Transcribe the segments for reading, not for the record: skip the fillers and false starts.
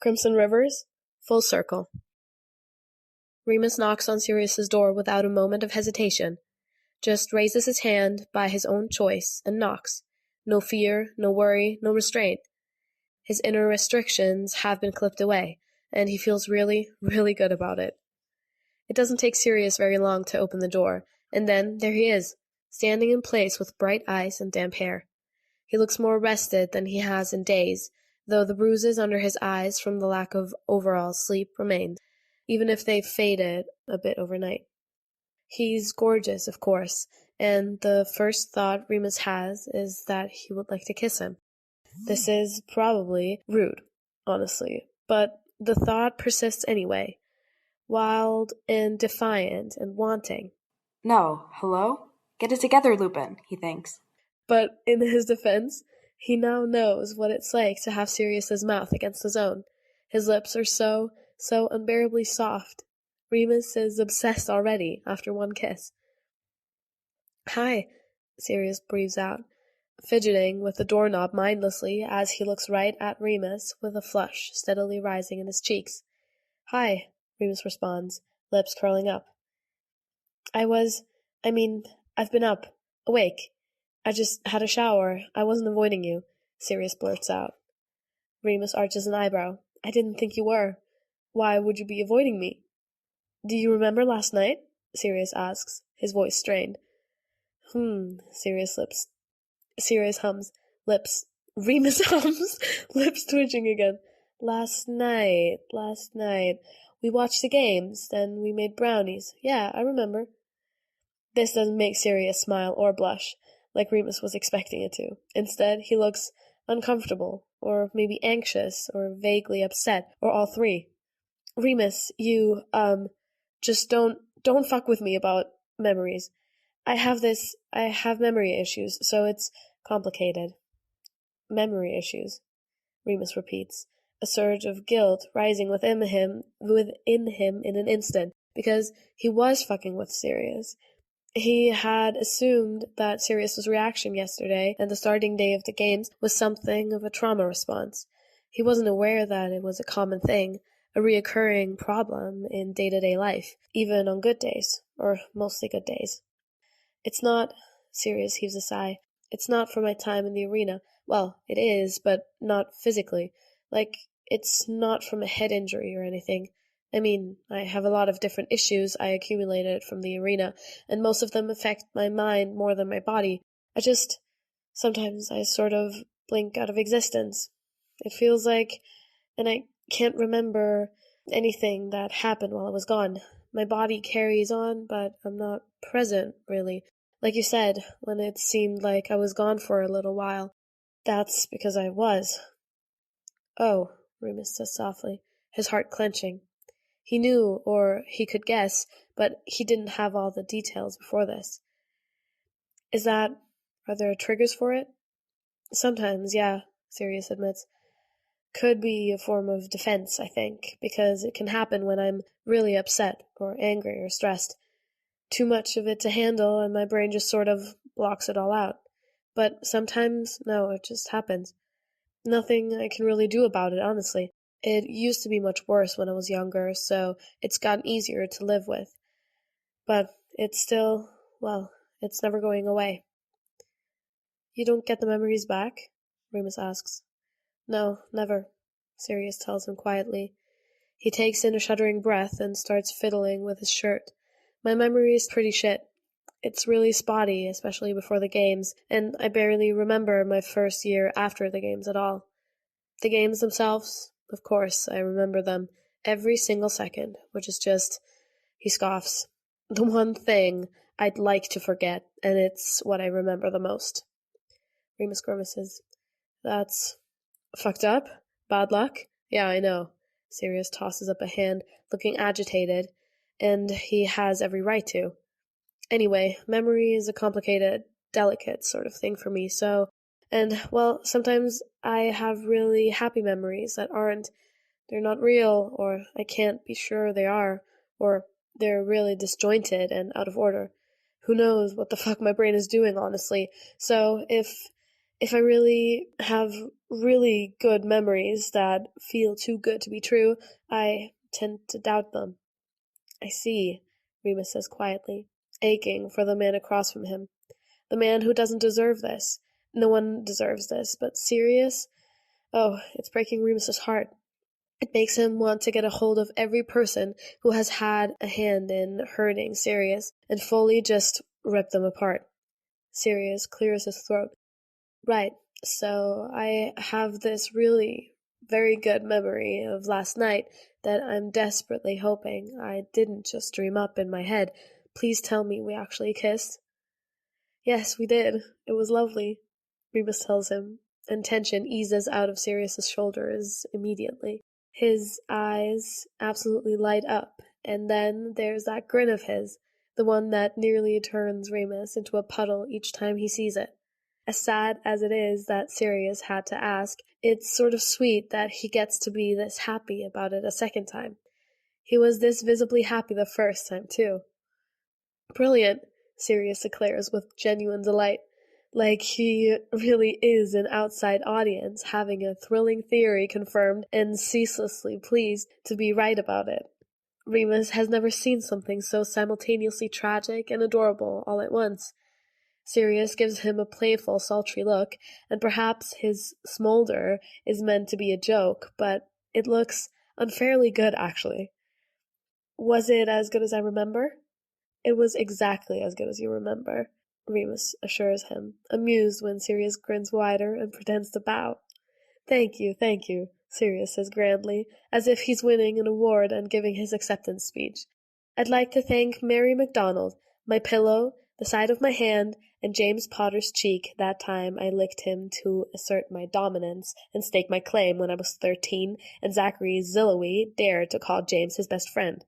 Crimson Rivers, full circle. Remus knocks on Sirius's door without a moment of hesitation, just raises his hand by his own choice and knocks. No fear, no worry, no restraint. His inner restrictions have been clipped away, and he feels really, really good about it. It doesn't take Sirius very long to open the door, and then there he is, standing in place with bright eyes and damp hair. He looks more rested than he has in days, though the bruises under his eyes from the lack of overall sleep remain, even if they've faded a bit overnight. He's gorgeous, of course, and the first thought Remus has is that he would like to kiss him. This is probably rude, honestly, but the thought persists anyway, wild and defiant and wanting. No, hello? Get it together, Lupin, he thinks. But in his defense, he now knows what it's like to have Sirius's mouth against his own. His lips are so unbearably soft. Remus is obsessed already after one kiss. Hi, Sirius breathes out, fidgeting with the doorknob mindlessly as he looks right at Remus with a flush steadily rising in his cheeks. Hi, Remus responds, lips curling up. I've been up, awake. I just had a shower. I wasn't avoiding you, Sirius blurts out. Remus arches an eyebrow. I didn't think you were. Why would you be avoiding me? Do you remember last night? Sirius asks, his voice strained. Sirius hums, lips. Remus hums, lips twitching again. Last night. We watched the games, then we made brownies. Yeah, I remember. This doesn't make Sirius smile or blush, like Remus was expecting it to. Instead, he looks uncomfortable, or maybe anxious, or vaguely upset, or all three. Remus, you, just don't fuck with me about memories. I have memory issues, so it's complicated. Memory issues, Remus repeats, a surge of guilt rising within him in an instant, because he was fucking with Sirius. He had assumed that Sirius's reaction yesterday and the starting day of the games was something of a trauma response. He wasn't aware that it was a common thing, a reoccurring problem in day-to-day life, even on good days, or mostly good days. It's not, Sirius heaves a sigh, it's not for my time in the arena. Well, it is, but not physically. Like, it's not from a head injury or anything. I mean, I have a lot of different issues I accumulated from the arena, and most of them affect my mind more than my body. Sometimes I sort of blink out of existence. It feels like, and I can't remember anything that happened while I was gone. My body carries on, but I'm not present, really. Like you said, when it seemed like I was gone for a little while. That's because I was. Oh, Remus says softly, his heart clenching. He knew, or he could guess, but he didn't have all the details before this. Are there triggers for it? Sometimes, yeah, Sirius admits. Could be a form of defense, I think, because it can happen when I'm really upset, or angry, or stressed. Too much of it to handle, and my brain just sort of blocks it all out. But sometimes, no, it just happens. Nothing I can really do about it, honestly. It used to be much worse when I was younger, so it's gotten easier to live with. But it's still, it's never going away. You don't get the memories back? Remus asks. No, never, Sirius tells him quietly. He takes in a shuddering breath and starts fiddling with his shirt. My memory is pretty shit. It's really spotty, especially before the games, and I barely remember my first year after the games at all. The games themselves, of course, I remember them every single second, which is just, he scoffs, the one thing I'd like to forget, and it's what I remember the most. Remus grimaces. That's fucked up? Bad luck? Yeah, I know. Sirius tosses up a hand, looking agitated, and he has every right to. Anyway, memory is a complicated, delicate sort of thing for me, sometimes I have really happy memories that they're not real, or I can't be sure they are, or they're really disjointed and out of order. Who knows what the fuck my brain is doing, honestly. So if If I really have really good memories that feel too good to be true, I tend to doubt them. I see, Remus says quietly, aching for the man across from him. The man who doesn't deserve this. No one deserves this, but Sirius? Oh, it's breaking Remus's heart. It makes him want to get a hold of every person who has had a hand in hurting Sirius and fully just rip them apart. Sirius clears his throat. Right, so I have this really very good memory of last night that I'm desperately hoping I didn't just dream up in my head. Please tell me we actually kissed. Yes, we did. It was lovely, Remus tells him, and tension eases out of Sirius's shoulders immediately. His eyes absolutely light up, and then there's that grin of his, the one that nearly turns Remus into a puddle each time he sees it. As sad as it is that Sirius had to ask, it's sort of sweet that he gets to be this happy about it a second time. He was this visibly happy the first time, too. Brilliant, Sirius declares with genuine delight, like he really is an outside audience having a thrilling theory confirmed and ceaselessly pleased to be right about it. Remus has never seen something so simultaneously tragic and adorable all at once. Sirius gives him a playful, sultry look, and perhaps his smolder is meant to be a joke, but it looks unfairly good, actually. Was it as good as I remember? It was exactly as good as you remember, Remus assures him, amused when Sirius grins wider and pretends to bow. Thank you, Sirius says grandly, as if he's winning an award and giving his acceptance speech. I'd like to thank Mary McDonald, my pillow, the side of my hand, and James Potter's cheek that time I licked him to assert my dominance and stake my claim when I was 13, and Zachary Zilloway dared to call James his best friend.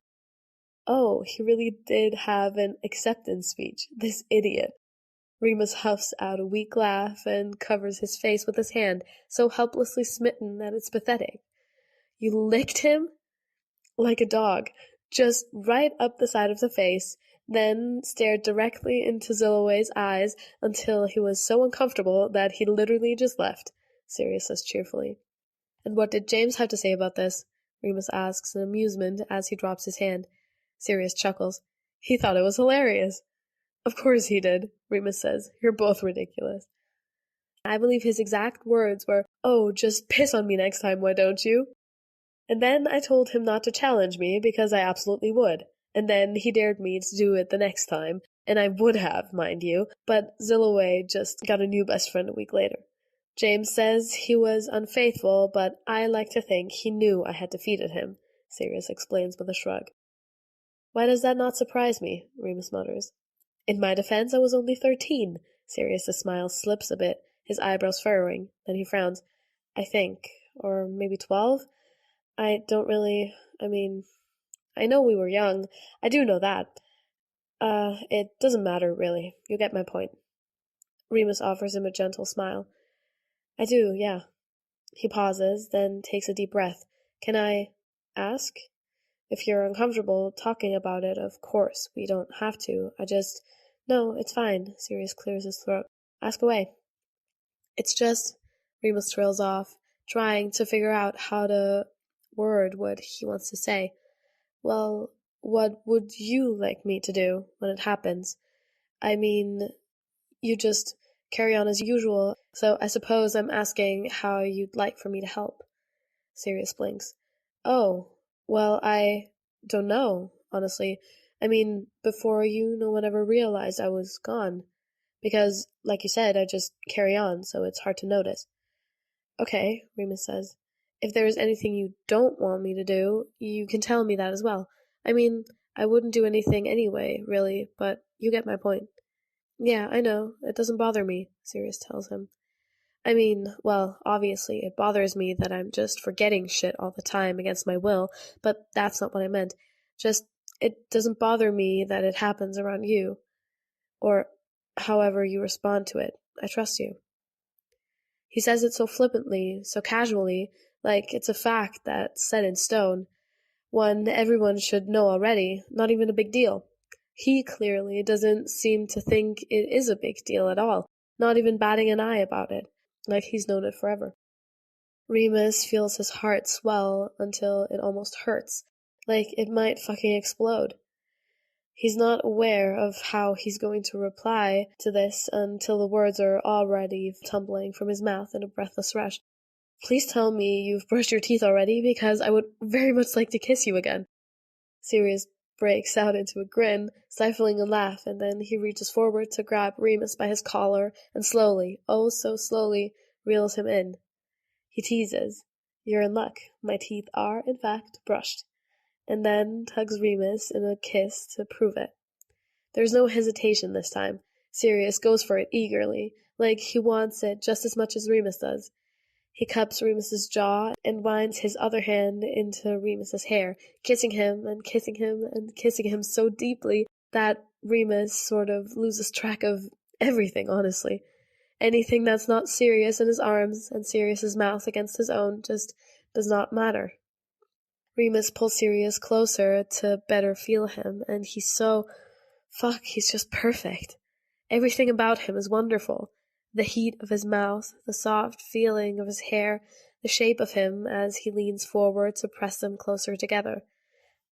Oh, he really did have an acceptance speech, this idiot. Remus huffs out a weak laugh and covers his face with his hand, so helplessly smitten that it's pathetic. You licked him? Like a dog, just right up the side of the face, then stared directly into Zilloway's eyes until he was so uncomfortable that he literally just left, Sirius says cheerfully. And what did James have to say about this? Remus asks in amusement as he drops his hand. Sirius chuckles. He thought it was hilarious. Of course he did, Remus says. You're both ridiculous. I believe his exact words were, "Oh, just piss on me next time, why don't you?" And then I told him not to challenge me because I absolutely would. And then he dared me to do it the next time, and I would have, mind you, but Zilloway just got a new best friend a week later. James says he was unfaithful, but I like to think he knew I had defeated him, Sirius explains with a shrug. Why does that not surprise me? Remus mutters. In my defense, I was only 13. Sirius's smile slips a bit, his eyebrows furrowing. Then he frowns. I think. Or maybe 12? I don't really... I know we were young. I do know that. It doesn't matter, really. You get my point. Remus offers him a gentle smile. I do, yeah. He pauses, then takes a deep breath. Can I ask? If you're uncomfortable talking about it, of course, we don't have to. No, it's fine, Sirius clears his throat. Ask away. It's just, Remus trails off, trying to figure out how to word what he wants to say. Well, what would you like me to do when it happens? I mean, you just carry on as usual, so I suppose I'm asking how you'd like for me to help. Sirius blinks. Oh, well, I don't know, honestly. Before you, no one ever realized I was gone. Because, like you said, I just carry on, so it's hard to notice. Okay, Remus says. If there is anything you don't want me to do, you can tell me that as well. I wouldn't do anything anyway, really, but you get my point. Yeah, I know. It doesn't bother me, Sirius tells him. Obviously, it bothers me that I'm just forgetting shit all the time against my will, but that's not what I meant. It doesn't bother me that it happens around you. Or however you respond to it. I trust you. He says it so flippantly, so casually, like it's a fact that's set in stone. One everyone should know already, not even a big deal. He clearly doesn't seem to think it is a big deal at all, not even batting an eye about it. like he's known it forever. Remus feels his heart swell until it almost hurts, like it might fucking explode. He's not aware of how he's going to reply to this until the words are already tumbling from his mouth in a breathless rush. Please tell me you've brushed your teeth already, because I would very much like to kiss you again. Sirius breaks out into a grin, stifling a laugh, and then he reaches forward to grab Remus by his collar and slowly, oh so slowly, reels him in. He teases, "You're in luck. My teeth are, in fact, brushed," and then tugs Remus in a kiss to prove it. There's no hesitation this time. Sirius goes for it eagerly, like he wants it just as much as Remus does. He cups Remus's jaw and winds his other hand into Remus's hair, kissing him and kissing him and kissing him so deeply that Remus sort of loses track of everything, honestly. Anything that's not Sirius in his arms and Sirius's mouth against his own just does not matter. Remus pulls Sirius closer to better feel him, and he's just perfect. Everything about him is wonderful. The heat of his mouth, the soft feeling of his hair, the shape of him as he leans forward to press them closer together.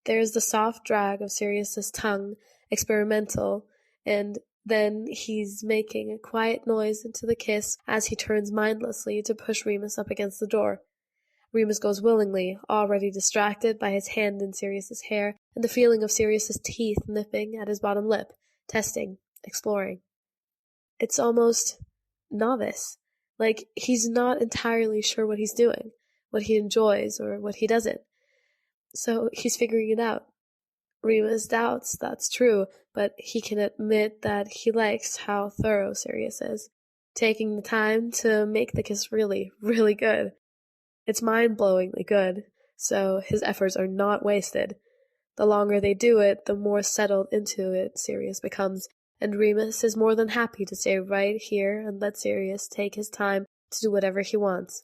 There's the soft drag of Sirius's tongue, experimental, and then he's making a quiet noise into the kiss as he turns mindlessly to push Remus up against the door. Remus goes willingly, already distracted by his hand in Sirius's hair and the feeling of Sirius's teeth nipping at his bottom lip, testing, exploring. It's almost novice, like he's not entirely sure what he's doing, what he enjoys or what he doesn't. So he's figuring it out. Remus doubts that's true, but he can admit that he likes how thorough Sirius is, taking the time to make the kiss really, really good. It's mind-blowingly good, so his efforts are not wasted. The longer they do it, the more settled into it Sirius becomes, and Remus is more than happy to stay right here and let Sirius take his time to do whatever he wants.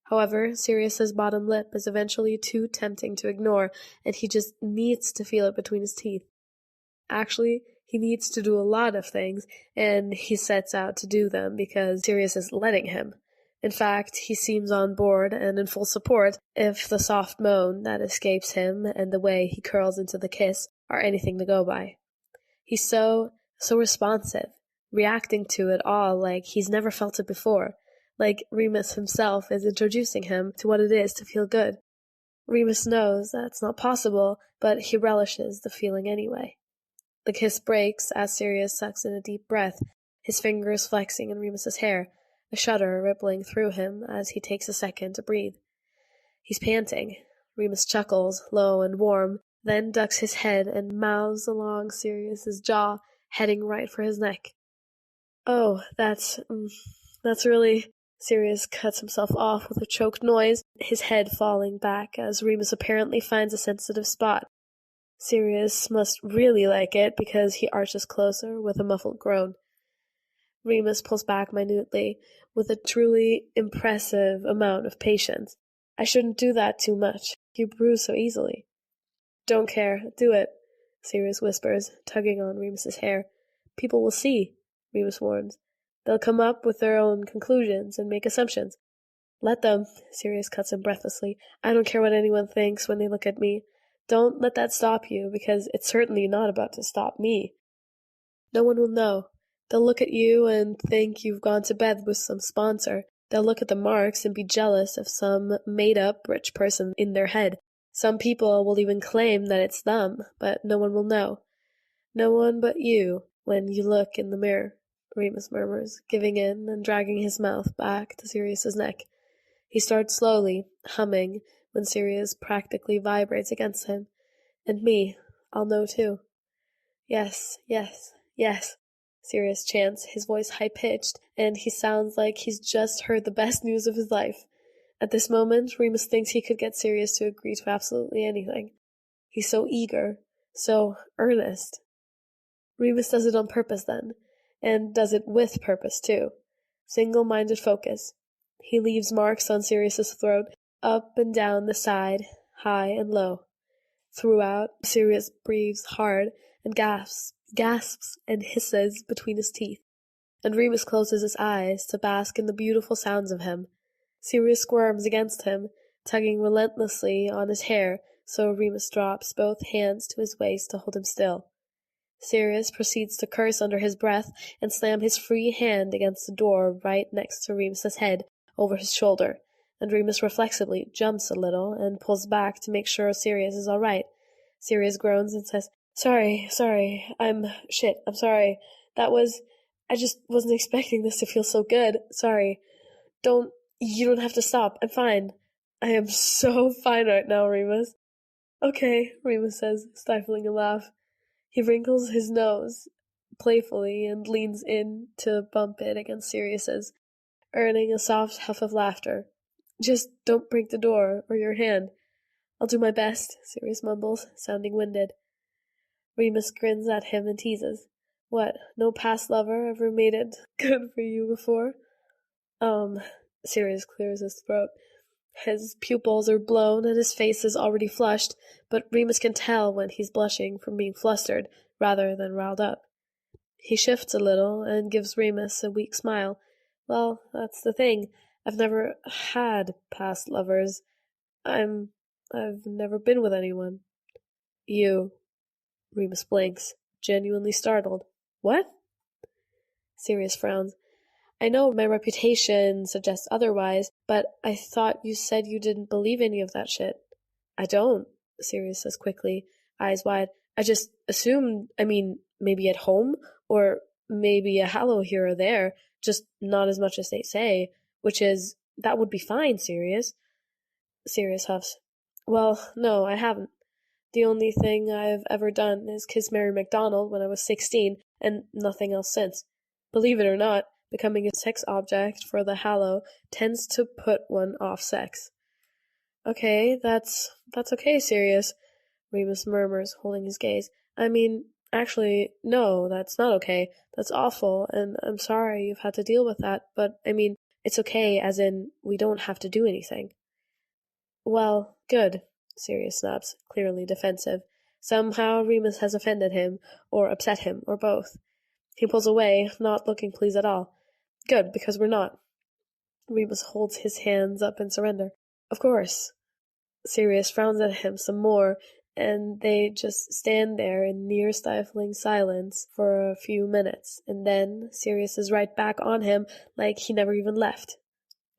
However, Sirius's bottom lip is eventually too tempting to ignore, and he just needs to feel it between his teeth. Actually, he needs to do a lot of things, and he sets out to do them because Sirius is letting him. In fact, he seems on board and in full support if the soft moan that escapes him and the way he curls into the kiss are anything to go by. He's so responsive, reacting to it all like he's never felt it before, like Remus himself is introducing him to what it is to feel good. Remus knows that's not possible, but he relishes the feeling anyway. The kiss breaks as Sirius sucks in a deep breath, his fingers flexing in Remus's hair, a shudder rippling through him as he takes a second to breathe. He's panting. Remus chuckles, low and warm, then ducks his head and mouths along Sirius's jaw, heading right for his neck. "Oh, that's really..." Sirius cuts himself off with a choked noise, his head falling back as Remus apparently finds a sensitive spot. Sirius must really like it because he arches closer with a muffled groan. Remus pulls back minutely, with a truly impressive amount of patience. "I shouldn't do that too much. You bruise so easily." "Don't care. Do it," Sirius whispers, tugging on Remus's hair. "People will see," Remus warns. "They'll come up with their own conclusions and make assumptions." "Let them," Sirius cuts in breathlessly. "I don't care what anyone thinks when they look at me. Don't let that stop you, because it's certainly not about to stop me. No one will know. They'll look at you and think you've gone to bed with some sponsor. They'll look at the marks and be jealous of some made-up rich person in their head. Some people will even claim that it's them, but no one will know. No one but you when you look in the mirror," Remus murmurs, giving in and dragging his mouth back to Sirius's neck. He starts slowly, humming, when Sirius practically vibrates against him. "And me, I'll know too." "Yes, yes, yes," Sirius chants, his voice high-pitched, and he sounds like he's just heard the best news of his life. At this moment, Remus thinks he could get Sirius to agree to absolutely anything. He's so eager, so earnest. Remus does it on purpose then, and does it with purpose too. Single-minded focus. He leaves marks on Sirius's throat, up and down the side, high and low. Throughout, Sirius breathes hard and gasps and hisses between his teeth. and Remus closes his eyes to bask in the beautiful sounds of him. Sirius squirms against him, tugging relentlessly on his hair, so Remus drops both hands to his waist to hold him still. Sirius proceeds to curse under his breath and slam his free hand against the door right next to Remus's head over his shoulder, and Remus reflexively jumps a little and pulls back to make sure Sirius is all right. Sirius groans and says, Sorry, I'm sorry. I just wasn't expecting this to feel so good. Sorry. You don't have to stop. I'm fine. I am so fine right now, Remus. Okay, Remus says, stifling a laugh. He wrinkles his nose playfully and leans in to bump it against Sirius's, earning a soft huff of laughter. Just don't break the door or your hand. I'll do my best, Sirius mumbles, sounding winded. Remus grins at him and teases. What, no past lover ever made it good for you before? Sirius clears his throat. His pupils are blown and his face is already flushed, but Remus can tell when he's blushing from being flustered rather than riled up. He shifts a little and gives Remus a weak smile. Well, that's the thing. I've never had past lovers. I've never been with anyone. You. Remus blinks, genuinely startled. What? Sirius frowns. I know my reputation suggests otherwise, but I thought you said you didn't believe any of that shit. I don't, Sirius says quickly, eyes wide. I just assumed, maybe at home, or maybe a hallow here or there, just not as much as they say, that would be fine, Sirius. Sirius huffs. Well, no, I haven't. The only thing I've ever done is kiss Mary MacDonald when I was 16, and nothing else since. Believe it or not, becoming a sex object for the hallow tends to put one off sex. Okay, that's okay, Sirius, Remus murmurs, holding his gaze. Actually, no, that's not okay. That's awful, and I'm sorry you've had to deal with that, but, it's okay, as in, we don't have to do anything. Well, good, Sirius snaps, clearly defensive. Somehow Remus has offended him, or upset him, or both. He pulls away, not looking pleased at all. Good, because we're not. Remus holds his hands up in surrender. Of course. Sirius frowns at him some more, and they just stand there in near-stifling silence for a few minutes, and then Sirius is right back on him like he never even left.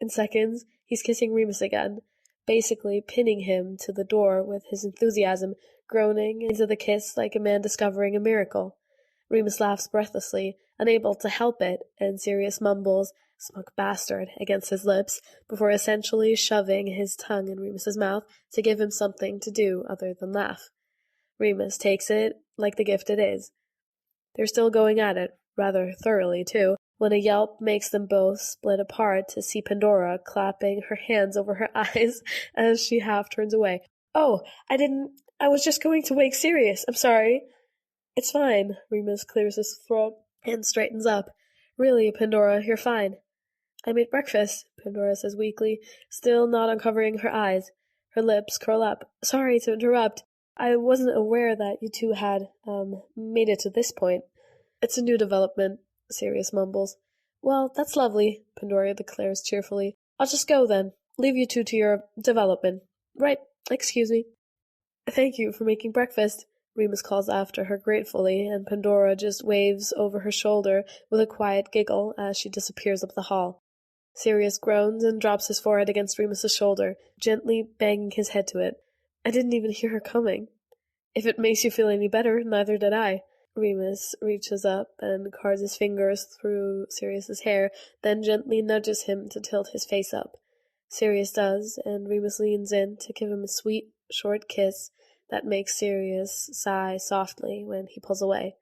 In seconds, he's kissing Remus again, basically pinning him to the door with his enthusiasm, groaning into the kiss like a man discovering a miracle. Remus laughs breathlessly, unable to help it, and Sirius mumbles, "Smug bastard," against his lips, before essentially shoving his tongue in Remus's mouth to give him something to do other than laugh. Remus takes it like the gift it is. They're still going at it, rather thoroughly, too, when a yelp makes them both split apart to see Pandora clapping her hands over her eyes as she half turns away. "Oh, I was just going to wake Sirius. I'm sorry." "It's fine." Remus clears his throat and straightens up. "Really, Pandora, you're fine." "I made breakfast," Pandora says weakly, still not uncovering her eyes. Her lips curl up. "Sorry to interrupt. I wasn't aware that you two had, made it to this point." "It's a new development," Sirius mumbles. "Well, that's lovely," Pandora declares cheerfully. "I'll just go then. Leave you two to your development. Right, excuse me." "Thank you for making breakfast," Remus calls after her gratefully, and Pandora just waves over her shoulder with a quiet giggle as she disappears up the hall. Sirius groans and drops his forehead against Remus's shoulder, gently banging his head to it. "I didn't even hear her coming." "If it makes you feel any better, neither did I." Remus reaches up and cards his fingers through Sirius's hair, then gently nudges him to tilt his face up. Sirius does, and Remus leans in to give him a sweet, short kiss that makes Sirius sigh softly when he pulls away.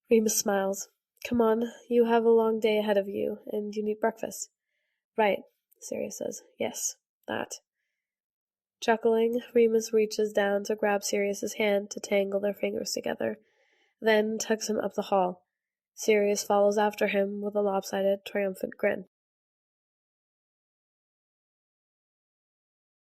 Remus smiles. "Come on, you have a long day ahead of you, and you need breakfast." "Right," Sirius says. "Yes, that." Chuckling, Remus reaches down to grab Sirius's hand to tangle their fingers together, then tugs him up the hall. Sirius follows after him with a lopsided, triumphant grin.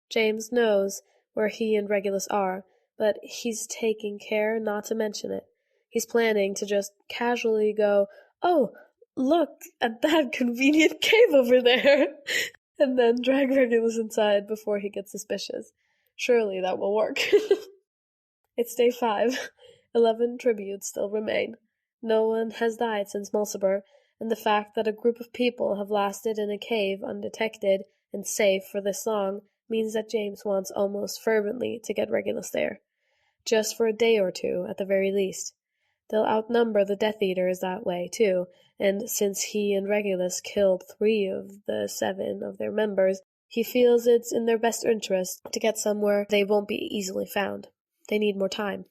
James knows where he and Regulus are, but he's taking care not to mention it. He's planning to just casually go, "Oh, Look at that convenient cave over there, and then drag Regulus inside before he gets suspicious. Surely that will work. It's day 5. 11 tributes still remain. No one has died since Mulciber, and the fact that a group of people have lasted in a cave undetected and safe for this long means that James wants almost fervently to get Regulus there. Just for a day or two, at the very least. They'll outnumber the Death Eaters that way, too, and since he and Regulus killed 3 of the 7 of their members, he feels it's in their best interest to get somewhere they won't be easily found. They need more time.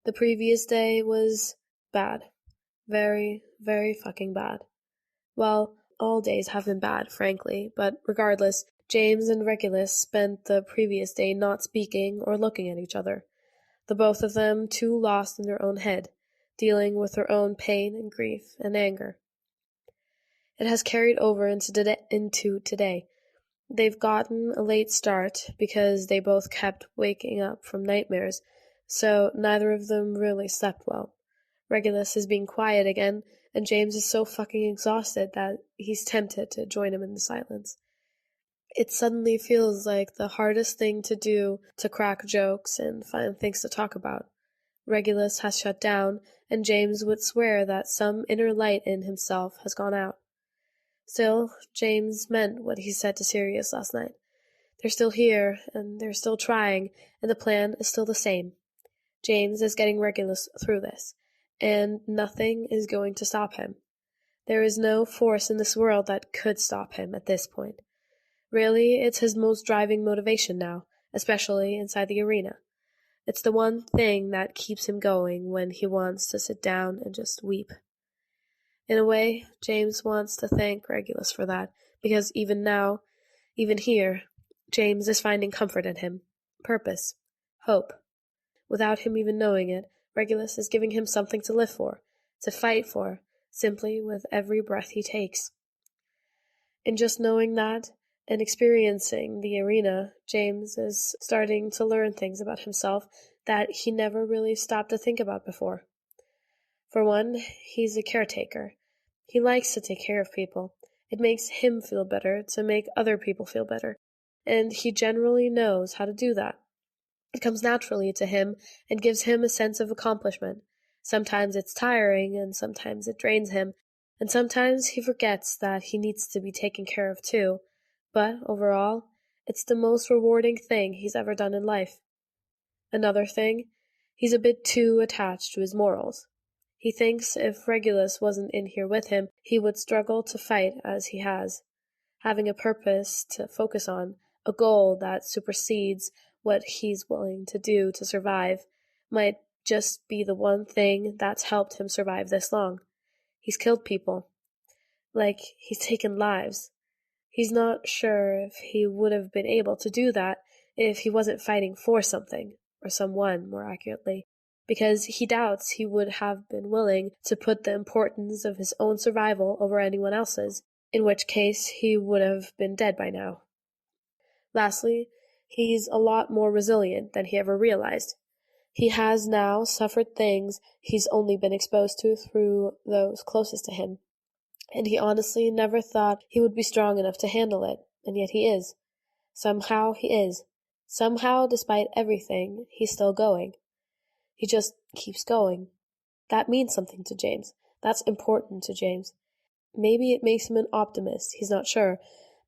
The previous day was bad. Very, very fucking bad. Well, all days have been bad, frankly, but regardless, James and Regulus spent the previous day not speaking or looking at each other. The both of them too lost in their own head, dealing with their own pain and grief and anger. It has carried over into today. They've gotten a late start because they both kept waking up from nightmares, so neither of them really slept well. Regulus is being quiet again, and James is so fucking exhausted that he's tempted to join him in the silence. It suddenly feels like the hardest thing to do to crack jokes and find things to talk about. Regulus has shut down, and James would swear that some inner light in himself has gone out. Still, James meant what he said to Sirius last night. They're still here, and they're still trying, and the plan is still the same. James is getting Regulus through this, and nothing is going to stop him. There is no force in this world that could stop him at this point. Really, it's his most driving motivation now, especially inside the arena. It's the one thing that keeps him going when he wants to sit down and just weep. In a way, James wants to thank Regulus for that, because even now, even here, James is finding comfort in him, purpose, hope. Without him even knowing it, Regulus is giving him something to live for, to fight for, simply with every breath he takes. In just knowing that, and experiencing the arena, James is starting to learn things about himself that he never really stopped to think about before. For one, he's a caretaker. He likes to take care of people. It makes him feel better to make other people feel better, and he generally knows how to do that. It comes naturally to him and gives him a sense of accomplishment. Sometimes it's tiring, and sometimes it drains him, and sometimes he forgets that he needs to be taken care of too. But, overall, it's the most rewarding thing he's ever done in life. Another thing, he's a bit too attached to his morals. He thinks if Regulus wasn't in here with him, he would struggle to fight as he has. Having a purpose to focus on, a goal that supersedes what he's willing to do to survive, might just be the one thing that's helped him survive this long. He's killed people. Like, he's taken lives. He's not sure if he would have been able to do that if he wasn't fighting for something, or someone, more accurately, because he doubts he would have been willing to put the importance of his own survival over anyone else's, in which case he would have been dead by now. Lastly, he's a lot more resilient than he ever realized. He has now suffered things he's only been exposed to through those closest to him. And he honestly never thought he would be strong enough to handle it, and yet he is. Somehow he is. Somehow, despite everything, he's still going. He just keeps going. That means something to James. That's important to James. Maybe it makes him an optimist, he's not sure,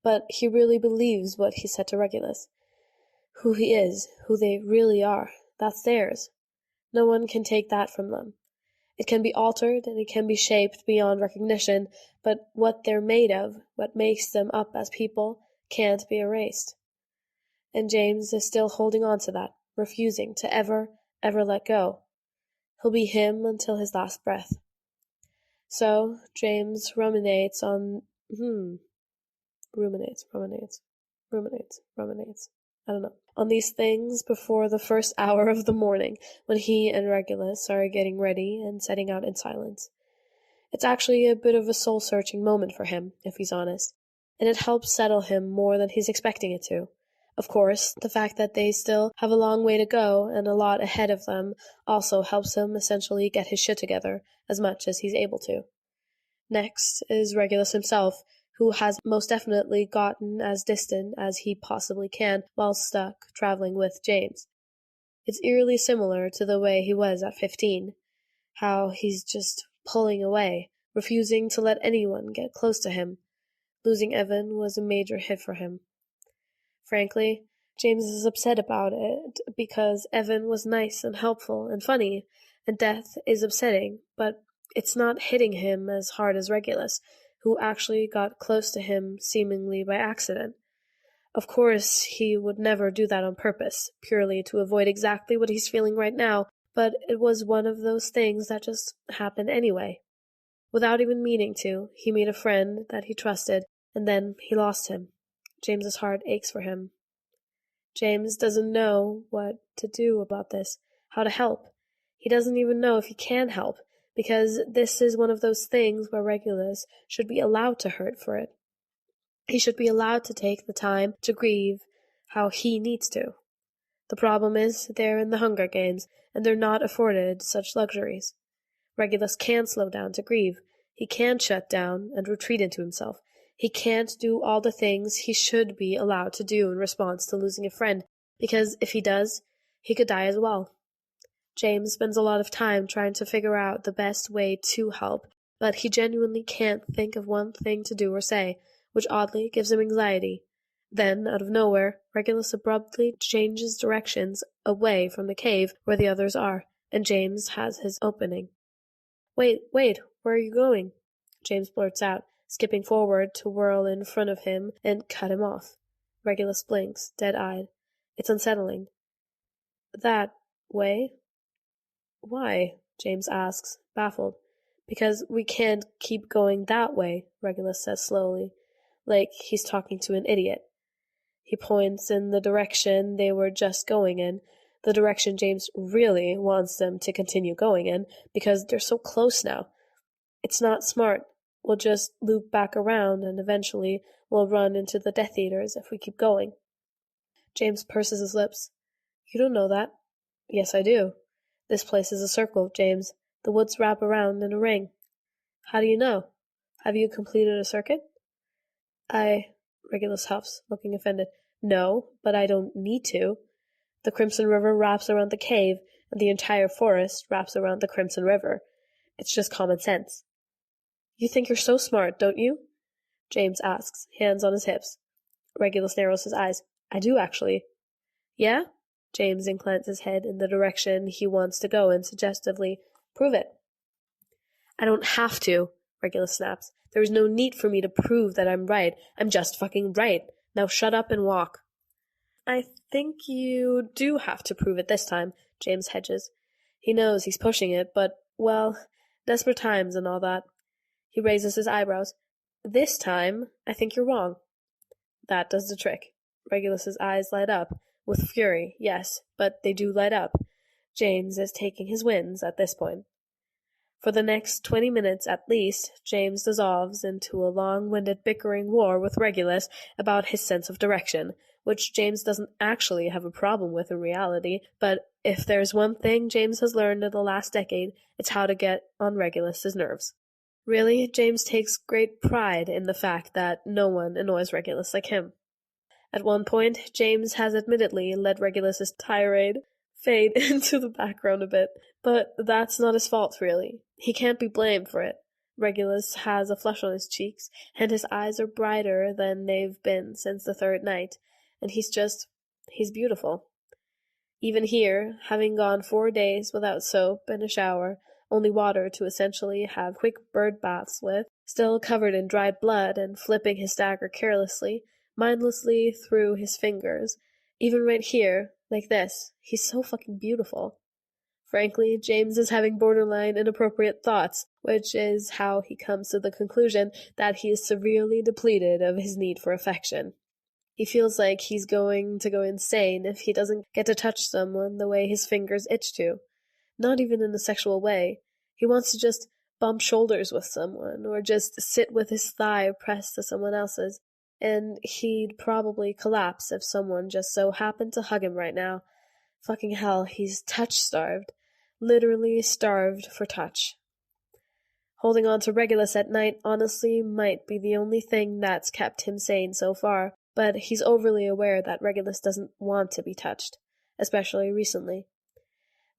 but he really believes what he said to Regulus. Who he is, who they really are, that's theirs. No one can take that from them. It can be altered and it can be shaped beyond recognition, but what they're made of, what makes them up as people, can't be erased. And James is still holding on to that, refusing to ever let go. He'll be him until his last breath. So, James ruminates on, ruminates. I don't know. On these things before the first hour of the morning, when he and Regulus are getting ready and setting out in silence. It's actually a bit of a soul-searching moment for him, if he's honest, and it helps settle him more than he's expecting it to. Of course, the fact that they still have a long way to go and a lot ahead of them also helps him essentially get his shit together as much as he's able to. Next is Regulus himself, who has most definitely gotten as distant as he possibly can while stuck traveling with James. It's eerily similar to the way he was at 15, how he's just pulling away, refusing to let anyone get close to him. Losing Evan was a major hit for him. Frankly, James is upset about it because Evan was nice and helpful and funny, and death is upsetting, but it's not hitting him as hard as Regulus, who actually got close to him seemingly by accident. Of course, he would never do that on purpose, purely to avoid exactly what he's feeling right now, but it was one of those things that just happened anyway. Without even meaning to, he made a friend that he trusted, and then he lost him. James's heart aches for him. James doesn't know what to do about this, how to help. He doesn't even know if he can help, because this is one of those things where Regulus should be allowed to hurt for it. He should be allowed to take the time to grieve how he needs to. The problem is they're in the Hunger Games, and they're not afforded such luxuries. Regulus can slow down to grieve. He can shut down and retreat into himself. He can't do all the things he should be allowed to do in response to losing a friend, because if he does, he could die as well. James spends a lot of time trying to figure out the best way to help, but he genuinely can't think of one thing to do or say, which oddly gives him anxiety. Then, out of nowhere, Regulus abruptly changes directions away from the cave where the others are, and James has his opening. Wait, where are you going? James blurts out, skipping forward to whirl in front of him and cut him off. Regulus blinks, dead-eyed. It's unsettling. That way? Why? James asks, baffled. Because we can't keep going that way, Regulus says slowly, like he's talking to an idiot. He points in the direction they were just going in, the direction James really wants them to continue going in, because they're so close now. It's not smart. We'll just loop back around, and eventually we'll run into the Death Eaters if we keep going. James purses his lips. You don't know that. Yes, I do. This place is a circle, James. The woods wrap around in a ring. How do you know? Have you completed a circuit? Regulus huffs, looking offended. No, but I don't need to. The Crimson River wraps around the cave, and the entire forest wraps around the Crimson River. It's just common sense. You think you're so smart, don't you? James asks, hands on his hips. Regulus narrows his eyes. I do, actually. Yeah? James inclines his head in the direction he wants to go and suggestively, prove it. I don't have to, Regulus snaps. There is no need for me to prove that I'm right. I'm just fucking right. Now shut up and walk. I think you do have to prove it this time, James hedges. He knows he's pushing it, but, well, desperate times and all that. He raises his eyebrows. This time, I think you're wrong. That does the trick. Regulus's eyes light up. With fury, yes, but they do light up. James is taking his wins at this point. For the next 20 minutes at least, James dissolves into a long-winded bickering war with Regulus about his sense of direction, which James doesn't actually have a problem with in reality, but if there's one thing James has learned in the last decade, it's how to get on Regulus's nerves. Really, James takes great pride in the fact that no one annoys Regulus like him. At one point, James has admittedly let Regulus's tirade fade into the background a bit, but that's not his fault, really. He can't be blamed for it. Regulus has a flush on his cheeks, and his eyes are brighter than they've been since the third night, and he's beautiful. Even here, having gone 4 days without soap and a shower, only water to essentially have quick bird baths with, still covered in dried blood and flipping his dagger carelessly, mindlessly through his fingers, even right here, like this, he's so fucking beautiful. Frankly, James is having borderline inappropriate thoughts, which is how he comes to the conclusion that he is severely depleted of his need for affection. He feels like he's going to go insane if he doesn't get to touch someone the way his fingers itch to. Not even in a sexual way. He wants to just bump shoulders with someone, or just sit with his thigh pressed to someone else's, and he'd probably collapse if someone just so happened to hug him right now. Fucking hell, he's touch-starved. Literally starved for touch. Holding on to Regulus at night honestly might be the only thing that's kept him sane so far, but he's overly aware that Regulus doesn't want to be touched, especially recently.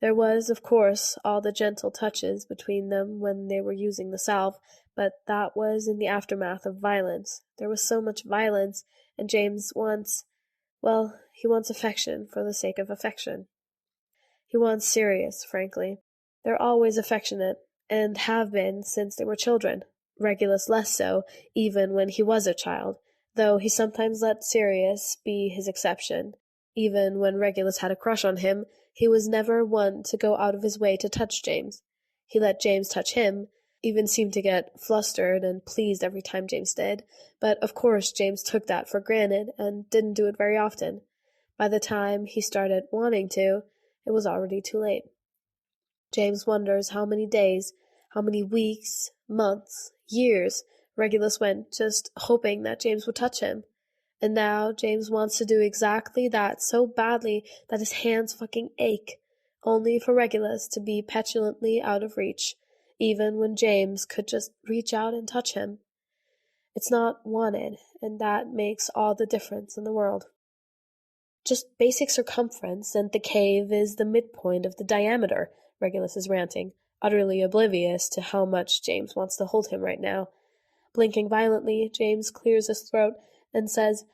There was, of course, all the gentle touches between them when they were using the salve, but that was in the aftermath of violence. There was so much violence, and James he wants affection for the sake of affection. He wants Sirius, frankly. They're always affectionate, and have been since they were children. Regulus less so, even when he was a child, though he sometimes let Sirius be his exception. Even when Regulus had a crush on him, he was never one to go out of his way to touch James. He let James touch him, even seemed to get flustered and pleased every time James did, but of course James took that for granted and didn't do it very often. By the time he started wanting to, it was already too late. James wonders how many days, how many weeks, months, years Regulus went just hoping that James would touch him. And now James wants to do exactly that so badly that his hands fucking ache, only for Regulus to be petulantly out of reach, even when James could just reach out and touch him. It's not wanted, and that makes all the difference in the world. Just basic circumference, and the cave is the midpoint of the diameter, Regulus is ranting, utterly oblivious to how much James wants to hold him right now. Blinking violently, James clears his throat and says,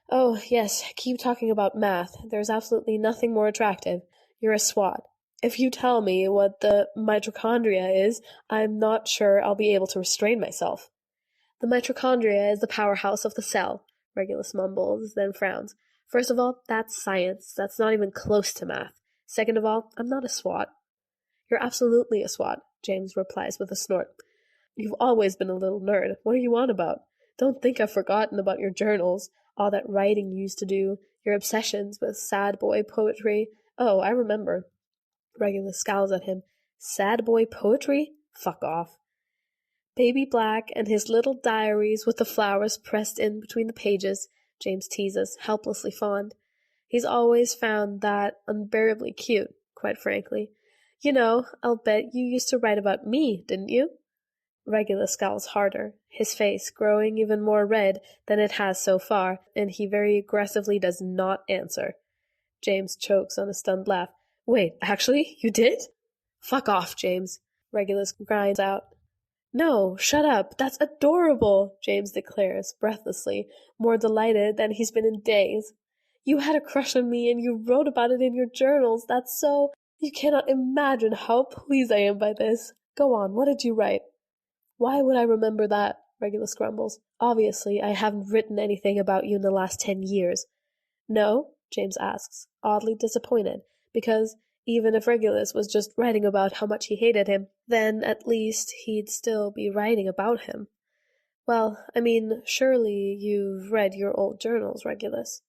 "Oh, yes, keep talking about math. There's absolutely nothing more attractive. You're a swot. If you tell me what the mitochondria is, I'm not sure I'll be able to restrain myself." "The mitochondria is the powerhouse of the cell," Regulus mumbles, then frowns. "First of all, that's science. That's not even close to math. Second of all, I'm not a swot." "You're absolutely a swot," James replies with a snort. "You've always been a little nerd. What are you on about? Don't think I've forgotten about your journals, all that writing you used to do, your obsessions with sad boy poetry. Oh, I remember." Regulus scowls at him. "Sad boy poetry? Fuck off." "Baby Black and his little diaries with the flowers pressed in between the pages," James teases, helplessly fond. He's always found that unbearably cute, quite frankly. "You know, I'll bet you used to write about me, didn't you?" Regulus scowls harder, his face growing even more red than it has so far, and he very aggressively does not answer. James chokes on a stunned laugh. "Wait, actually, you did?" "Fuck off, James," Regulus grinds out. "No, shut up, that's adorable," James declares, breathlessly, more delighted than he's been in days. "You had a crush on me and you wrote about it in your journals. That's so... You cannot imagine how pleased I am by this. Go on, what did you write?" "Why would I remember that?" Regulus grumbles. "Obviously, I haven't written anything about you in the last 10 years. "No?" James asks, oddly disappointed, because even if Regulus was just writing about how much he hated him, then at least he'd still be writing about him. "Well, I mean, surely you've read your old journals, Regulus."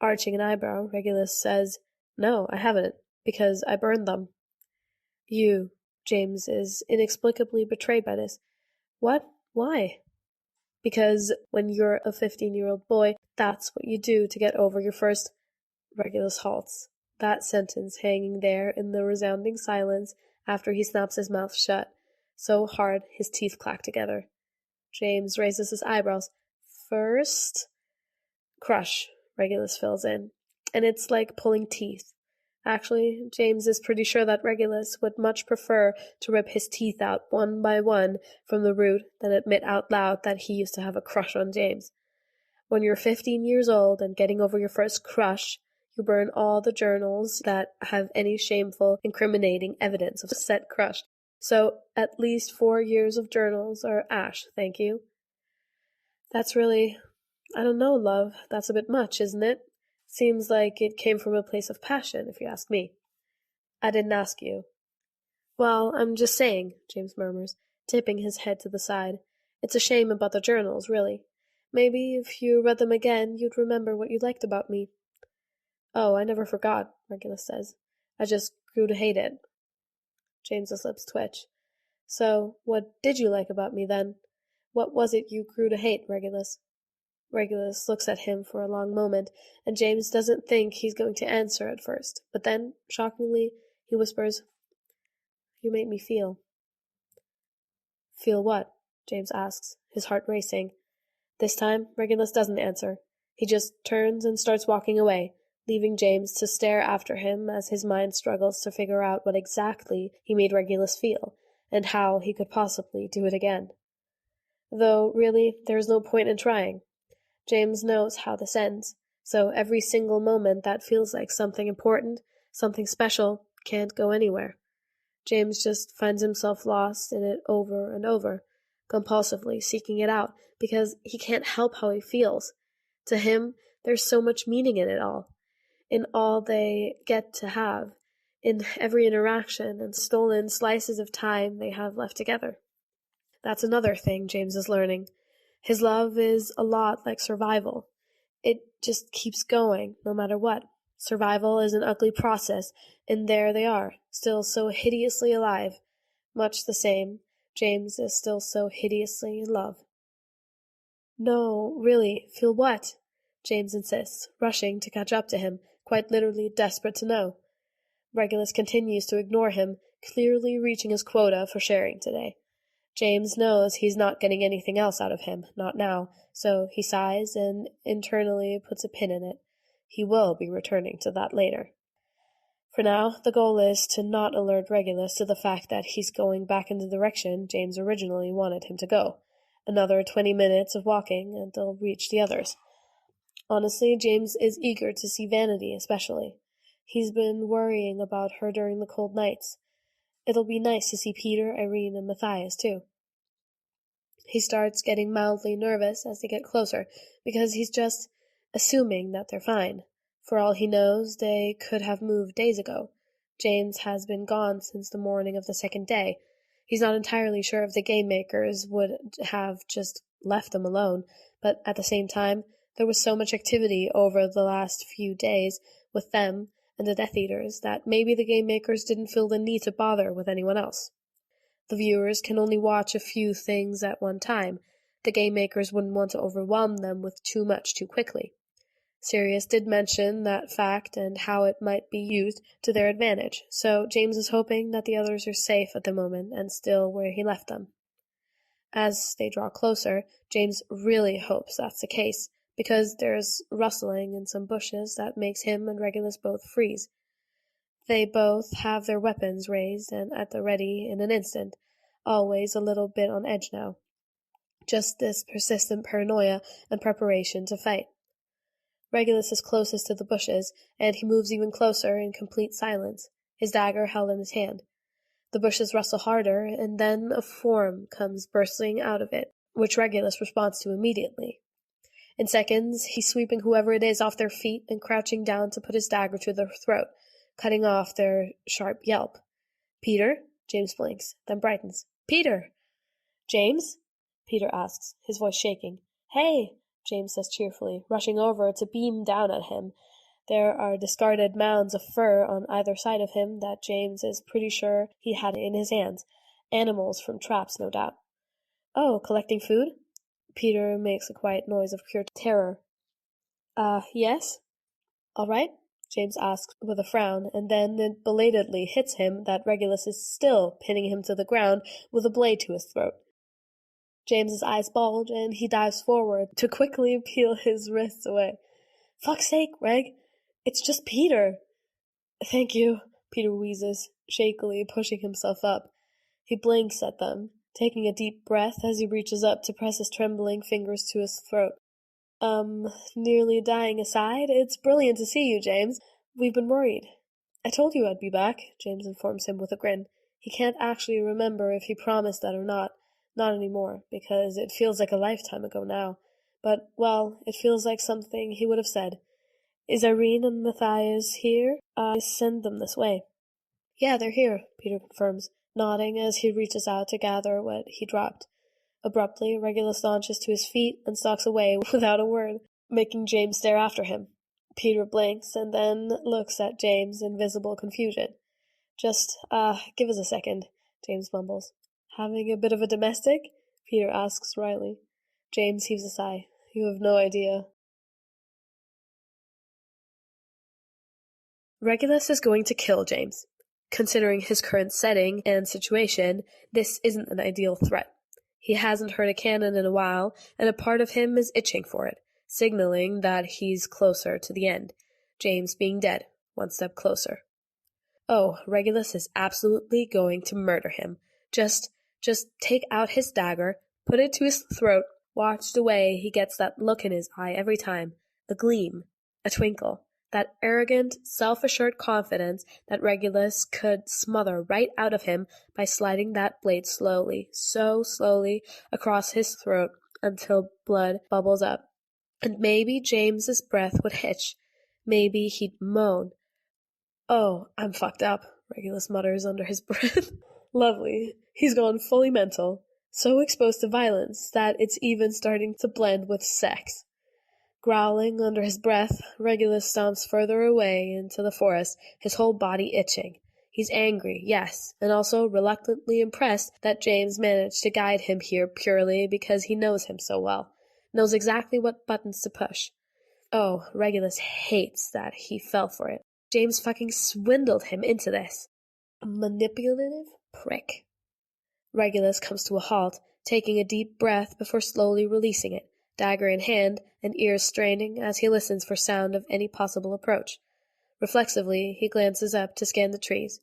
Arching an eyebrow, Regulus says, "No, I haven't, because I burned them." James is inexplicably betrayed by this. "What? Why?" "Because when you're a 15-year-old boy, that's what you do to get over your first—" Regulus halts, that sentence hanging there in the resounding silence after he snaps his mouth shut, so hard his teeth clack together. James raises his eyebrows. "First—" "Crush," Regulus fills in. "And it's like pulling teeth. Actually, James is pretty sure that Regulus would much prefer to rip his teeth out one by one from the root than admit out loud that he used to have a crush on James. When you're 15 years old and getting over your first crush, you burn all the journals that have any shameful, incriminating evidence of said crush. So at least 4 years of journals are ash, thank you." "That's really... I don't know, love. That's a bit much, isn't it? Seems like it came from a place of passion, if you ask me." "I didn't ask you." "Well, I'm just saying," James murmurs, tipping his head to the side. "It's a shame about the journals, really. Maybe if you read them again, you'd remember what you liked about me." "Oh, I never forgot," Regulus says. "I just grew to hate it." James's lips twitch. "So, what did you like about me, then? What was it you grew to hate, Regulus?" Regulus looks at him for a long moment, and James doesn't think he's going to answer at first. But then, shockingly, he whispers, "You made me feel." Feel what? James asks, his heart racing. This time, Regulus doesn't answer. He just turns and starts walking away, leaving James to stare after him as his mind struggles to figure out what exactly he made Regulus feel, and how he could possibly do it again. Though, really, there is no point in trying. James knows how this ends, so every single moment that feels like something important, something special, can't go anywhere. James just finds himself lost in it over and over, compulsively seeking it out, because he can't help how he feels. To him, there's so much meaning in it all, in all they get to have, in every interaction and stolen slices of time they have left together. That's another thing James is learning. His love is a lot like survival. It just keeps going, no matter what. Survival is an ugly process, and there they are, still so hideously alive. Much the same, James is still so hideously in love. No, really, feel what? James insists, rushing to catch up to him, quite literally desperate to know. Regulus continues to ignore him, clearly reaching his quota for sharing today. James knows he's not getting anything else out of him, not now, so he sighs and internally puts a pin in it. He will be returning to that later. For now, the goal is to not alert Regulus to the fact that he's going back in the direction James originally wanted him to go. Another 20 minutes of walking, and they'll reach the others. Honestly, James is eager to see Vanity especially. He's been worrying about her during the cold nights. It'll be nice to see Peter, Irene, and Matthias, too. He starts getting mildly nervous as they get closer, because he's just assuming that they're fine. For all he knows, they could have moved days ago. James has been gone since the morning of the second day. He's not entirely sure if the game makers would have just left them alone, but at the same time, there was so much activity over the last few days with them and the Death Eaters that maybe the game makers didn't feel the need to bother with anyone else. The viewers can only watch a few things at one time. The game makers wouldn't want to overwhelm them with too much too quickly. Sirius did mention that fact and how it might be used to their advantage, so James is hoping that the others are safe at the moment and still where he left them. As they draw closer, James really hopes that's the case, because there's rustling in some bushes that makes him and Regulus both freeze. They both have their weapons raised and at the ready in an instant, always a little bit on edge now. Just this persistent paranoia and preparation to fight. Regulus is closest to the bushes, and he moves even closer in complete silence, his dagger held in his hand. The bushes rustle harder, and then a form comes bursting out of it, which Regulus responds to immediately. In seconds, he's sweeping whoever it is off their feet and crouching down to put his dagger to their throat, cutting off their sharp yelp. "Peter?" James blinks, then brightens. "Peter!" "James?" Peter asks, his voice shaking. "Hey!" James says cheerfully, rushing over to beam down at him. There are discarded mounds of fur on either side of him that James is pretty sure he had in his hands. Animals from traps, no doubt. "Oh, collecting food?" Peter makes a quiet noise of pure terror. Yes?" "All right?" James asks with a frown, and then it belatedly hits him that Regulus is still pinning him to the ground with a blade to his throat. James's eyes bulge, and he dives forward to quickly peel his wrists away. "Fuck's sake, Reg! It's just Peter!" "Thank you," Peter wheezes, shakily pushing himself up. He blinks at them, taking a deep breath as he reaches up to press his trembling fingers to his throat. Nearly dying aside, it's brilliant to see you, James. We've been worried." "I told you I'd be back," James informs him with a grin. He can't actually remember if he promised that or not. Not anymore, because it feels like a lifetime ago now. But, well, it feels like something he would have said. "Is Irene and Matthias here? I send them this way." "Yeah, they're here," Peter confirms, nodding as he reaches out to gather what he dropped. Abruptly, Regulus launches to his feet and stalks away without a word, making James stare after him. Peter blinks and then looks at James in visible confusion. "Just, give us a second," James mumbles. "Having a bit of a domestic?" Peter asks wryly. James heaves a sigh. "You have no idea." Regulus is going to kill James. Considering his current setting and situation, this isn't an ideal threat. He hasn't heard a cannon in a while, and a part of him is itching for it, signaling that he's closer to the end. James being dead, one step closer. Oh, Regulus is absolutely going to murder him. Just take out his dagger, put it to his throat, watch the way he gets that look in his eye every time. A gleam, a twinkle, that arrogant, self-assured confidence that Regulus could smother right out of him by sliding that blade slowly, so slowly, across his throat until blood bubbles up. And maybe James's breath would hitch. Maybe he'd moan. Oh, I'm fucked up, Regulus mutters under his breath. Lovely. He's gone fully mental, so exposed to violence that it's even starting to blend with sex. Growling under his breath, Regulus stomps further away into the forest, his whole body itching. He's angry, yes, and also reluctantly impressed that James managed to guide him here purely because he knows him so well, knows exactly what buttons to push. Oh, Regulus hates that he fell for it. James fucking swindled him into this. A manipulative prick. Regulus comes to a halt, taking a deep breath before slowly releasing it, dagger in hand and ears straining as he listens for sound of any possible approach. Reflexively, he glances up to scan the trees.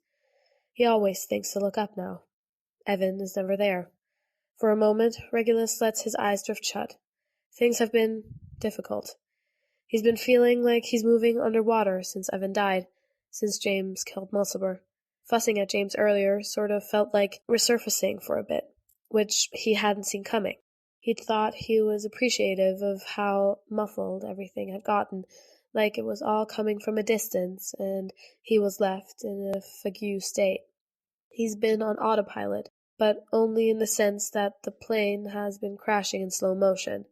He always thinks to look up now. Evan is never there. For a moment, Regulus lets his eyes drift shut. Things have been difficult. He's been feeling like he's moving underwater since Evan died, since James killed Mulciber. Fussing at James earlier sort of felt like resurfacing for a bit, which he hadn't seen coming. He'd thought he was appreciative of how muffled everything had gotten, like it was all coming from a distance, and he was left in a fugue state. He's been on autopilot, but only in the sense that the plane has been crashing in slow motion.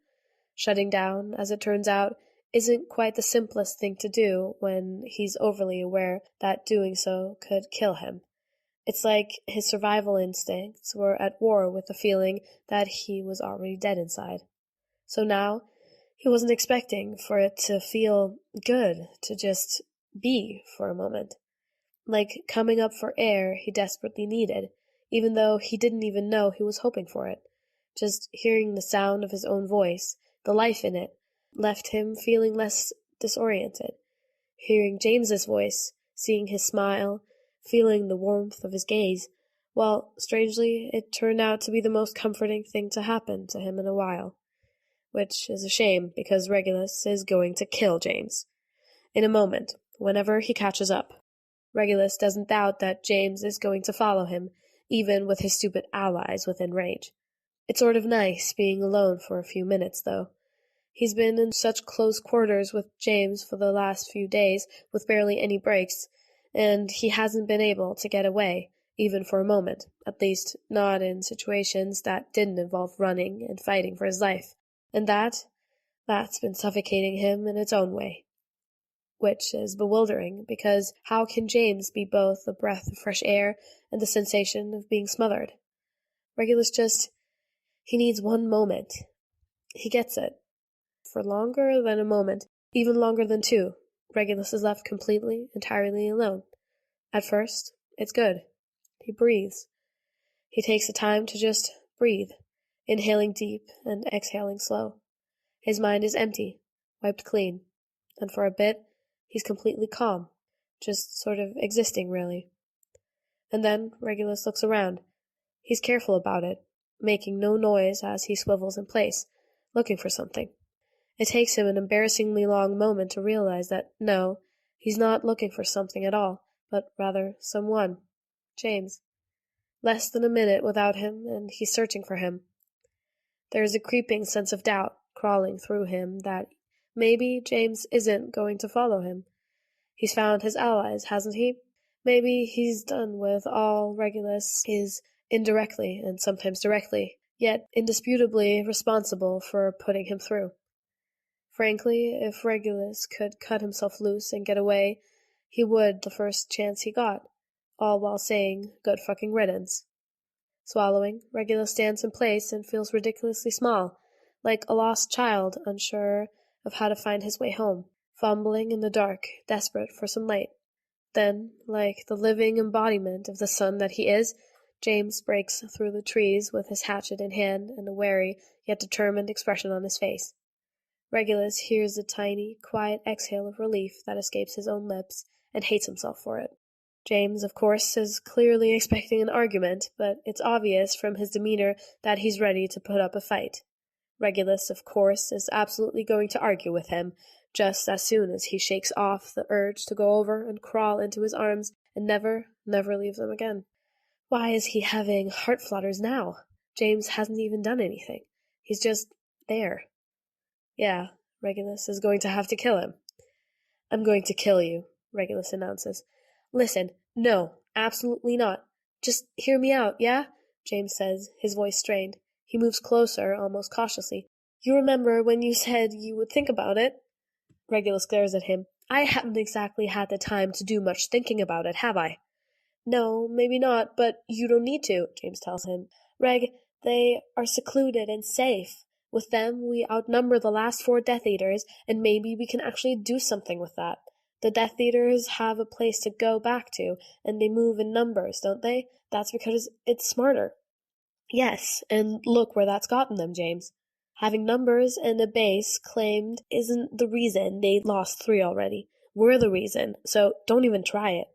Shutting down, as it turns out, isn't quite the simplest thing to do when he's overly aware that doing so could kill him. It's like his survival instincts were at war with the feeling that he was already dead inside. So now, he wasn't expecting for it to feel good to just be for a moment. Like coming up for air he desperately needed, even though he didn't even know he was hoping for it. Just hearing the sound of his own voice, the life in it, left him feeling less disoriented. Hearing James's voice, seeing his smile, feeling the warmth of his gaze, well, strangely, it turned out to be the most comforting thing to happen to him in a while. Which is a shame, because Regulus is going to kill James. In a moment, whenever he catches up. Regulus doesn't doubt that James is going to follow him, even with his stupid allies within range. It's sort of nice being alone for a few minutes, though. He's been in such close quarters with James for the last few days, with barely any breaks, and he hasn't been able to get away, even for a moment, at least not in situations that didn't involve running and fighting for his life. And that's been suffocating him in its own way. Which is bewildering, because how can James be both a breath of fresh air and the sensation of being smothered? Regulus he needs one moment. He gets it. For longer than a moment, even longer than two, Regulus is left completely, entirely alone. At first, it's good. He breathes. He takes the time to just breathe, inhaling deep and exhaling slow. His mind is empty, wiped clean, and for a bit, he's completely calm, just sort of existing, really. And then Regulus looks around. He's careful about it, making no noise as he swivels in place, looking for something. It takes him an embarrassingly long moment to realize that, no, he's not looking for something at all, but rather someone. James. Less than a minute without him, and he's searching for him. There is a creeping sense of doubt crawling through him that maybe James isn't going to follow him. He's found his allies, hasn't he? Maybe he's done with all Regulus is indirectly and sometimes directly, yet indisputably responsible for putting him through. Frankly, if Regulus could cut himself loose and get away, he would the first chance he got, all while saying, good fucking riddance. Swallowing, Regulus stands in place and feels ridiculously small, like a lost child unsure of how to find his way home, fumbling in the dark, desperate for some light. Then, like the living embodiment of the sun that he is, James breaks through the trees with his hatchet in hand and a wary yet determined expression on his face. Regulus hears a tiny, quiet exhale of relief that escapes his own lips and hates himself for it. James, of course, is clearly expecting an argument, but it's obvious from his demeanor that he's ready to put up a fight. Regulus, of course, is absolutely going to argue with him, just as soon as he shakes off the urge to go over and crawl into his arms and never leave them again. Why is he having heart flutters now? James hasn't even done anything. He's just there. Yeah, Regulus is going to have to kill him. I'm going to kill you, Regulus announces. Listen, no, absolutely not. Just hear me out, yeah? James says, his voice strained. He moves closer, almost cautiously. You remember when you said you would think about it? Regulus glares at him. I haven't exactly had the time to do much thinking about it, have I? No, maybe not, but you don't need to, James tells him. Reg, they are secluded and safe. With them, we outnumber the last 4 Death Eaters, and maybe we can actually do something with that. The Death Eaters have a place to go back to, and they move in numbers, don't they? That's because it's smarter. Yes, and look where that's gotten them, James. Having numbers and a base claimed isn't the reason they lost 3 already. We're the reason, so don't even try it.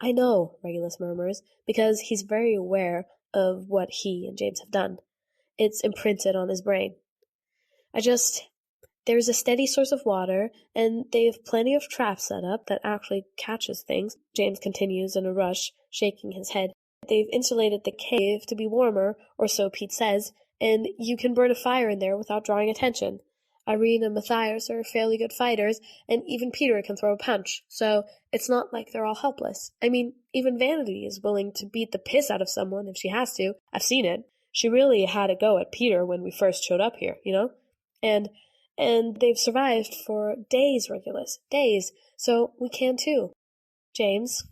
I know, Regulus murmurs, because he's very aware of what he and James have done. It's imprinted on his brain. There's a steady source of water, and they have plenty of traps set up that actually catches things, James continues in a rush, shaking his head. They've insulated the cave to be warmer, or so Pete says, and you can burn a fire in there without drawing attention. Irene and Matthias are fairly good fighters, and even Peter can throw a punch, so it's not like they're all helpless. I mean, even Vanity is willing to beat the piss out of someone if she has to. I've seen it. She really had a go at Peter when we first showed up here, you know? And they've survived for days, Regulus. Days. So we can too. James.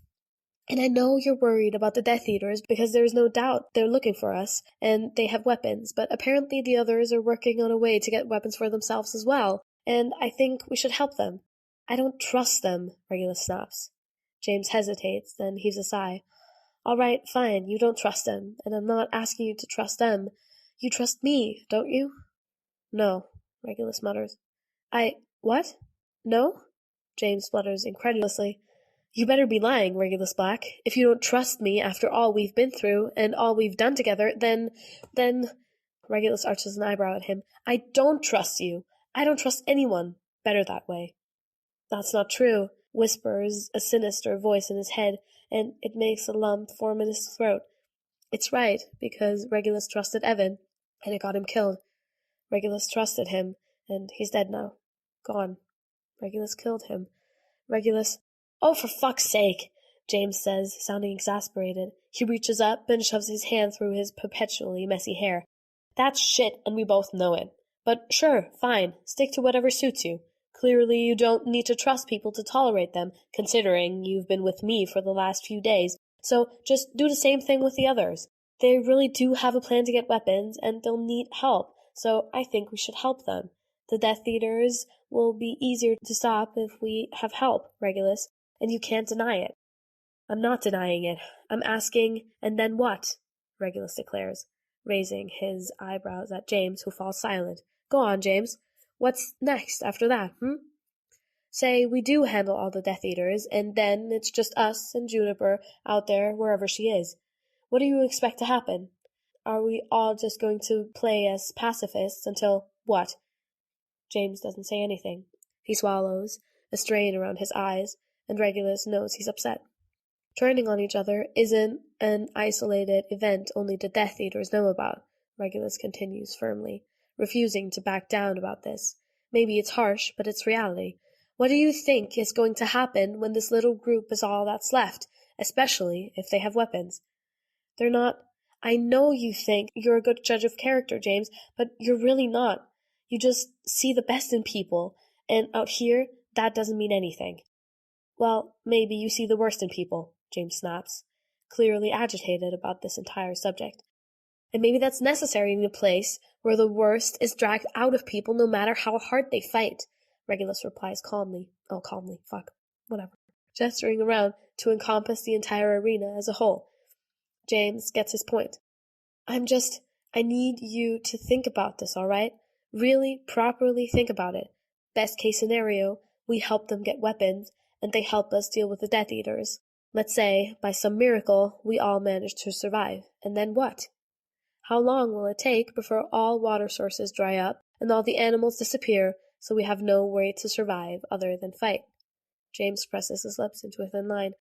And I know you're worried about the Death Eaters because there's no doubt they're looking for us, and they have weapons, but apparently the others are working on a way to get weapons for themselves as well, and I think we should help them. I don't trust them, Regulus snaps. James hesitates, then heaves a sigh. All right, fine, you don't trust them, and I'm not asking you to trust them. You trust me, don't you? No, Regulus mutters. What? No? James splutters incredulously. You better be lying, Regulus Black. If you don't trust me after all we've been through and all we've done together, then... Regulus arches an eyebrow at him. I don't trust you. I don't trust anyone. Better that way. That's not true, whispers a sinister voice in his head, and it makes a lump form in his throat. It's right, because Regulus trusted Evan, and it got him killed. Regulus trusted him, and he's dead now. Gone. Regulus killed him. Regulus... Oh, for fuck's sake, James says, sounding exasperated. He reaches up and shoves his hand through his perpetually messy hair. That's shit, and we both know it. But sure, fine, stick to whatever suits you. Clearly you don't need to trust people to tolerate them, considering you've been with me for the last few days, so just do the same thing with the others. They really do have a plan to get weapons, and they'll need help, so I think we should help them. The Death Eaters will be easier to stop if we have help, Regulus. And you can't deny it. I'm not denying it. I'm asking, and then what? Regulus declares, raising his eyebrows at James, who falls silent. Go on, James. What's next after that, Say we do handle all the Death Eaters, and then it's just us and Juniper out there wherever she is. What do you expect to happen? Are we all just going to play as pacifists until what? James doesn't say anything. He swallows, a strain around his eyes, and Regulus knows he's upset. Turning on each other isn't an isolated event only the Death Eaters know about, Regulus continues firmly, refusing to back down about this. Maybe it's harsh, but it's reality. What do you think is going to happen when this little group is all that's left, especially if they have weapons? They're not... I know you think you're a good judge of character, James, but you're really not. You just see the best in people, and out here, that doesn't mean anything. Well, maybe you see the worst in people, James snaps, clearly agitated about this entire subject. And maybe that's necessary in a place where the worst is dragged out of people no matter how hard they fight, Regulus replies calmly. Oh, calmly, fuck, whatever. Gesturing around to encompass the entire arena as a whole. James gets his point. I need you to think about this, all right? Really, properly think about it. Best case scenario, we help them get weapons, and they help us deal with the Death Eaters. Let's say, by some miracle, we all manage to survive. And then what? How long will it take before all water sources dry up and all the animals disappear so we have no way to survive other than fight? James presses his lips into a thin line.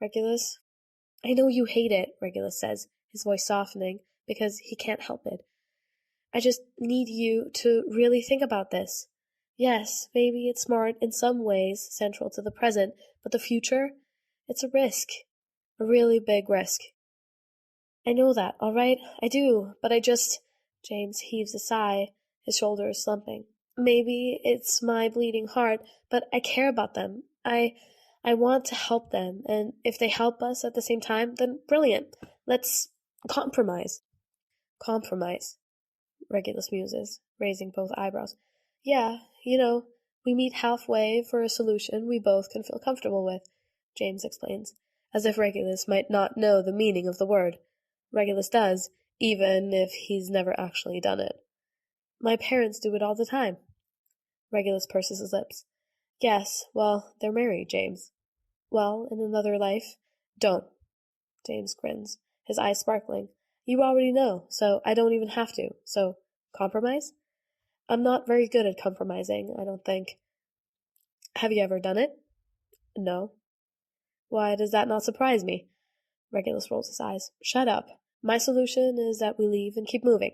Regulus? I know you hate it, Regulus says, his voice softening, because he can't help it. I just need you to really think about this. Yes, maybe it's smart in some ways, central to the present, but the future? It's a risk. A really big risk. I know that, all right? I do, but James heaves a sigh, his shoulders slumping. Maybe it's my bleeding heart, but I care about them. I want to help them, and if they help us at the same time, then brilliant. Let's compromise. Compromise, Regulus muses, raising both eyebrows. Yeah, we meet halfway for a solution we both can feel comfortable with, James explains, as if Regulus might not know the meaning of the word. Regulus does, even if he's never actually done it. My parents do it all the time. Regulus purses his lips. Yes, well, they're married, James. Well, in another life, don't. James grins, his eyes sparkling. You already know, so I don't even have to. So, compromise? I'm not very good at compromising, I don't think. Have you ever done it? No. Why does that not surprise me? Regulus rolls his eyes. Shut up. My solution is that we leave and keep moving.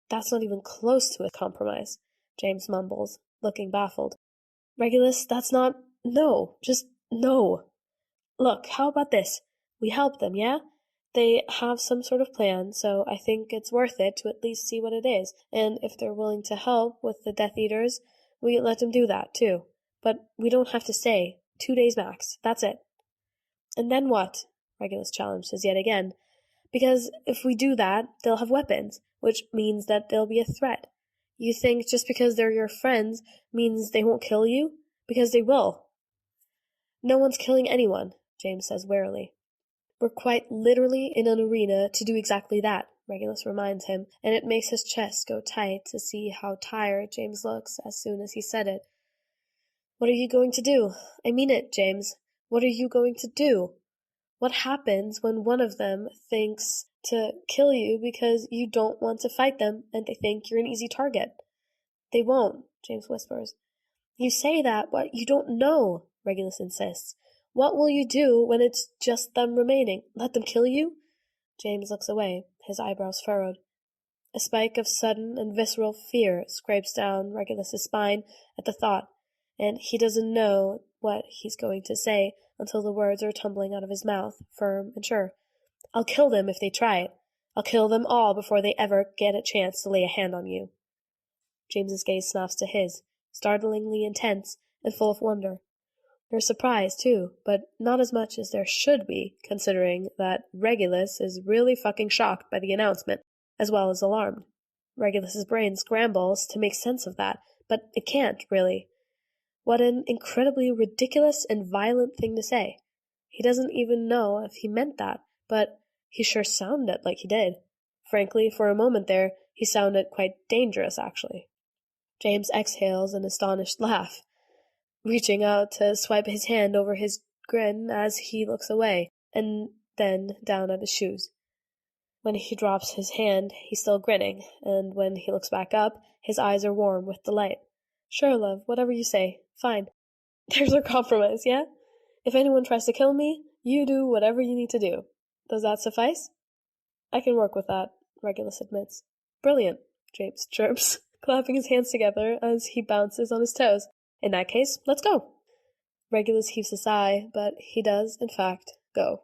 That's not even close to a compromise, James mumbles, looking baffled. Regulus, that's not... No, just no. Look, how about this? We help them, yeah? They have some sort of plan, so I think it's worth it to at least see what it is, and if they're willing to help with the Death Eaters, we let them do that, too. But we don't have to stay. 2 days max. That's it. And then what? Regulus challenges yet again. Because if we do that, they'll have weapons, which means that they'll be a threat. You think just because they're your friends means they won't kill you? Because they will. No one's killing anyone, James says warily. We're quite literally in an arena to do exactly that, Regulus reminds him, and it makes his chest go tight to see how tired James looks as soon as he said it. What are you going to do? I mean it, James. What are you going to do? What happens when one of them thinks to kill you because you don't want to fight them and they think you're an easy target? They won't, James whispers. You say that, but you don't know, Regulus insists. What will you do when it's just them remaining? Let them kill you? James looks away, his eyebrows furrowed. A spike of sudden and visceral fear scrapes down Regulus's spine at the thought, and he doesn't know what he's going to say until the words are tumbling out of his mouth, firm and sure. I'll kill them if they try it. I'll kill them all before they ever get a chance to lay a hand on you. James's gaze snaps to his, startlingly intense and full of wonder. There's surprise, too, but not as much as there should be, considering that Regulus is really fucking shocked by the announcement, as well as alarmed. Regulus's brain scrambles to make sense of that, but it can't, really. What an incredibly ridiculous and violent thing to say. He doesn't even know if he meant that, but he sure sounded like he did. Frankly, for a moment there, he sounded quite dangerous, actually. James exhales an astonished laugh, reaching out to swipe his hand over his grin as he looks away, and then down at his shoes. When he drops his hand, he's still grinning, and when he looks back up, his eyes are warm with delight. Sure, love, whatever you say. Fine. There's our compromise, yeah? If anyone tries to kill me, you do whatever you need to do. Does that suffice? I can work with that, Regulus admits. Brilliant, James chirps, clapping his hands together as he bounces on his toes. In that case, let's go. Regulus heaves a sigh, but he does, in fact, go.